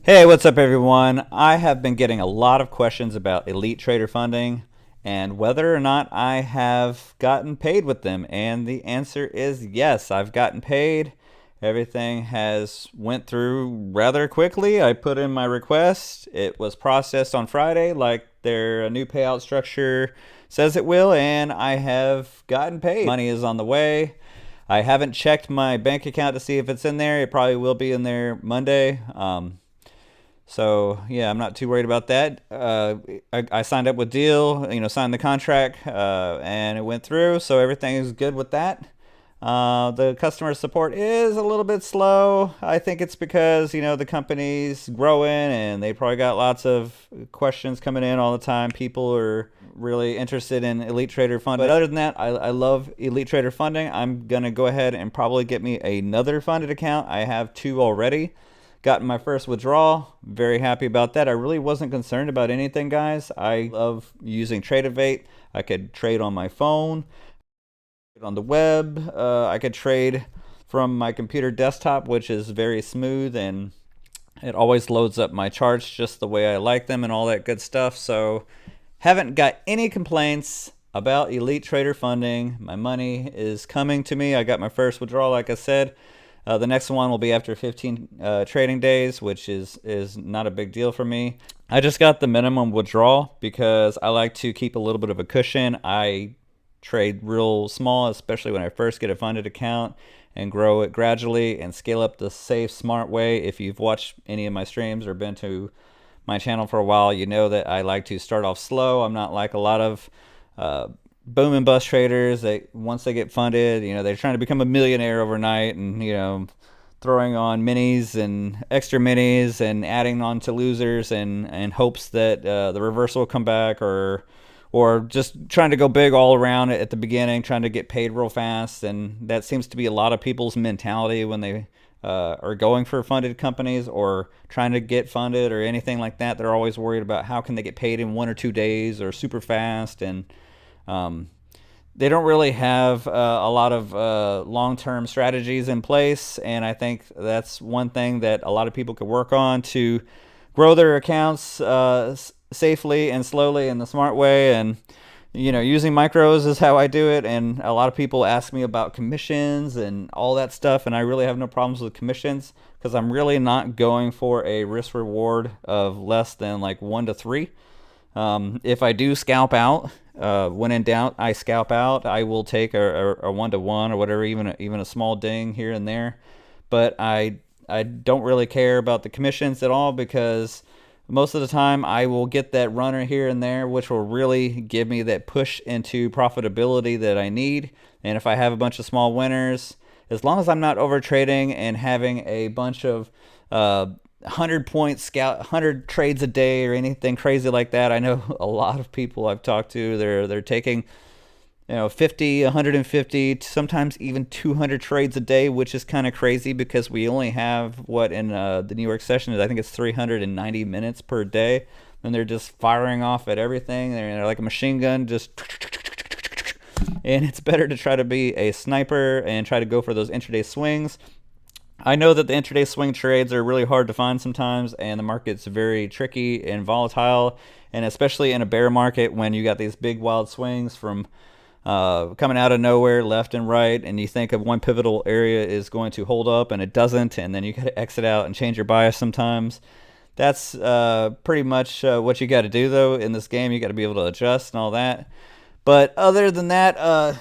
Hey, what's up everyone? I have been getting a lot of questions about Elite Trader funding and whether or not I have gotten paid with them. And the answer is yes, I've gotten paid. Everything has went through rather quickly. I put in my request. It was processed on Friday like their new payout structure says it will, and I have gotten paid. Money is on the way. I haven't checked my bank account to see if it's in there. It probably will be in there Monday. So yeah, I'm not too worried about that. I signed up with Deal, signed the contract, and it went through. So everything is good with that. The customer support is a little bit slow. I think it's because the company's growing and they probably got lots of questions coming in all the time. People are really interested in Elite Trader funding. But other than that, I love Elite Trader funding. I'm gonna go ahead and probably get me another funded account. I have two already. Gotten my first withdrawal. Very happy about that. I really wasn't concerned about anything, guys. I love using Tradeovate. I could trade on my phone, on the web. I could trade from my computer desktop, which is very smooth, and it always loads up my charts just the way I like them and all that good stuff. So haven't got any complaints about Elite Trader funding. My money is coming to me. I got my first withdrawal, like I said. The next one will be after 15 trading days, which is not a big deal for me. I just got the minimum withdrawal because I like to keep a little bit of a cushion. I trade real small, especially when I first get a funded account, and grow it gradually and scale up the safe, smart way. If you've watched any of my streams or been to my channel for a while, you know that I like to start off slow. I'm not like a lot of boom and bust traders that once they get funded, they're trying to become a millionaire overnight and, throwing on minis and extra minis and adding on to losers and hopes that the reversal will come back, or just trying to go big all around at the beginning, trying to get paid real fast. And that seems to be a lot of people's mentality when they are going for funded companies or trying to get funded or anything like that. They're always worried about how can they get paid in 1 or 2 days or super fast, and they don't really have a lot of long-term strategies in place. And I think that's one thing that a lot of people could work on to grow their accounts safely and slowly in the smart way. And using micros is how I do it. And a lot of people ask me about commissions and all that stuff, and I really have no problems with commissions because I'm really not going for a risk reward of less than like 1 to 3. If I do scalp out, when in doubt, I scalp out. I will take a 1-to-1 or whatever, even a small ding here and there. But I don't really care about the commissions at all, because most of the time I will get that runner here and there, which will really give me that push into profitability that I need. And if I have a bunch of small winners, as long as I'm not over trading and having a bunch of 100-point scout, 100 trades a day or anything crazy like that. I know a lot of people I've talked to, they're taking 50, 150, sometimes even 200 trades a day, which is kind of crazy because we only have what in the New York session is, I think it's 390 minutes per day, and they're just firing off at everything. They're like a machine gun, just, and it's better to try to be a sniper and try to go for those intraday swings. I know that the intraday swing trades are really hard to find sometimes, and the market's very tricky and volatile, and especially in a bear market when you got these big wild swings from coming out of nowhere, left and right, and you think of one pivotal area is going to hold up and it doesn't, and then you got to exit out and change your bias sometimes. That's pretty much what you got to do, though, in this game. You got to be able to adjust and all that. But other than that,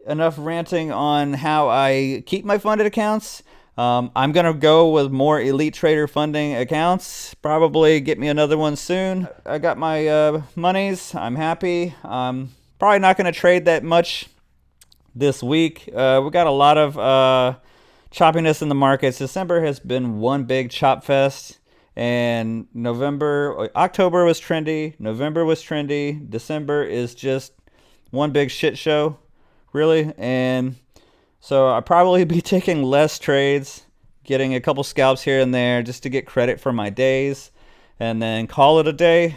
enough ranting on how I keep my funded accounts. I'm going to go with more Elite Trader funding accounts. Probably get me another one soon. I got my monies. I'm happy. Probably not going to trade that much this week. We got a lot of choppiness in the markets. December has been one big chop fest. And October was trendy. November was trendy. December is just one big shit show, really. And so I'll probably be taking less trades, getting a couple scalps here and there just to get credit for my days, and then call it a day.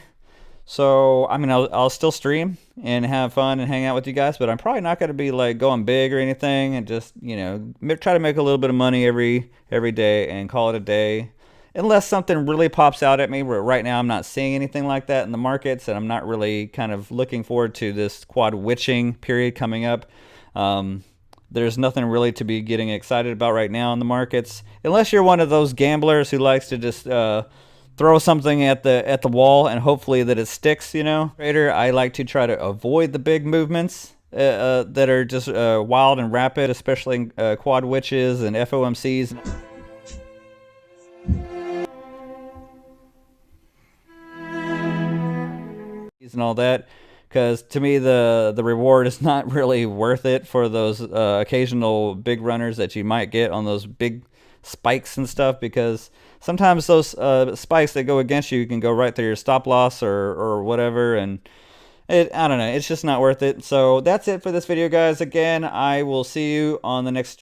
So, I mean, I'll still stream and have fun and hang out with you guys, but I'm probably not going to be like going big or anything, and just, try to make a little bit of money every day and call it a day. unless something really pops out at me, where right now I'm not seeing anything like that in the markets, and I'm not really kind of looking forward to this quad witching period coming up. There's nothing really to be getting excited about right now in the markets, unless you're one of those gamblers who likes to just throw something at the wall and hopefully that it sticks. Trader, I like to try to avoid the big movements that are just wild and rapid, especially quad witches and FOMCs. And all that, because to me the reward is not really worth it for those occasional big runners that you might get on those big spikes and stuff, because sometimes those spikes that go against you can go right through your stop loss or whatever, and I don't know, it's just not worth it. So that's it for this video, guys. Again, I will see you on the next